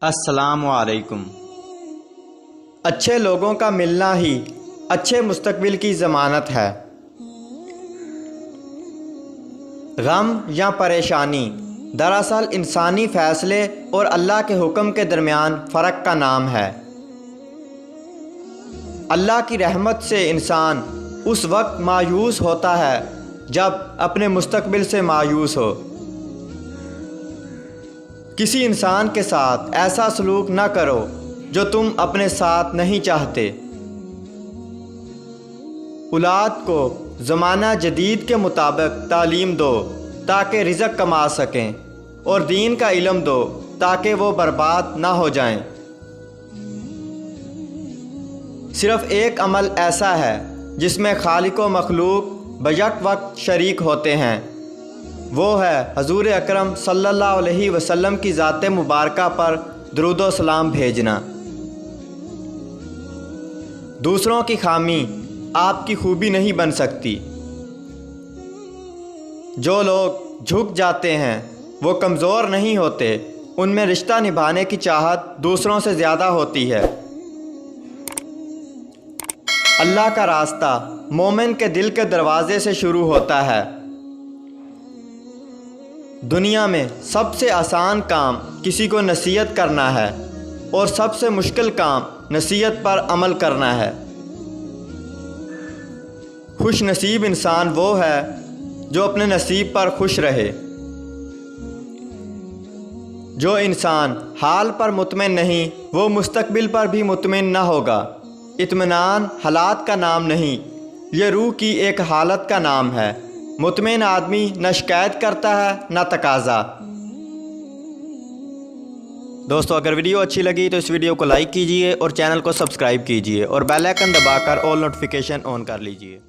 السلام علیکم۔ اچھے لوگوں کا ملنا ہی اچھے مستقبل کی ضمانت ہے۔ غم یا پریشانی دراصل انسانی فیصلے اور اللہ کے حکم کے درمیان فرق کا نام ہے۔ اللہ کی رحمت سے انسان اس وقت مایوس ہوتا ہے جب اپنے مستقبل سے مایوس ہو۔ کسی انسان کے ساتھ ایسا سلوک نہ کرو جو تم اپنے ساتھ نہیں چاہتے۔ اولاد کو زمانہ جدید کے مطابق تعلیم دو تاکہ رزق کما سکیں، اور دین کا علم دو تاکہ وہ برباد نہ ہو جائیں۔ صرف ایک عمل ایسا ہے جس میں خالق و مخلوق بیک وقت شریک ہوتے ہیں، وہ ہے حضور اکرم صلی اللہ علیہ وسلم کی ذات مبارکہ پر درود و سلام بھیجنا۔ دوسروں کی خامی آپ کی خوبی نہیں بن سکتی۔ جو لوگ جھک جاتے ہیں وہ کمزور نہیں ہوتے، ان میں رشتہ نبھانے کی چاہت دوسروں سے زیادہ ہوتی ہے۔ اللہ کا راستہ مومن کے دل کے دروازے سے شروع ہوتا ہے۔ دنیا میں سب سے آسان کام کسی کو نصیحت کرنا ہے، اور سب سے مشکل کام نصیحت پر عمل کرنا ہے۔ خوش نصیب انسان وہ ہے جو اپنے نصیب پر خوش رہے۔ جو انسان حال پر مطمئن نہیں وہ مستقبل پر بھی مطمئن نہ ہوگا۔ اطمینان حالات کا نام نہیں، یہ روح کی ایک حالت کا نام ہے۔ مطمئن آدمی نہ شکایت کرتا ہے نہ تقاضا۔ دوستو، اگر ویڈیو اچھی لگی تو اس ویڈیو کو لائک کیجئے اور چینل کو سبسکرائب کیجئے، اور بیل آئیکن دبا کر آل نوٹیفیکیشن آن کر لیجئے۔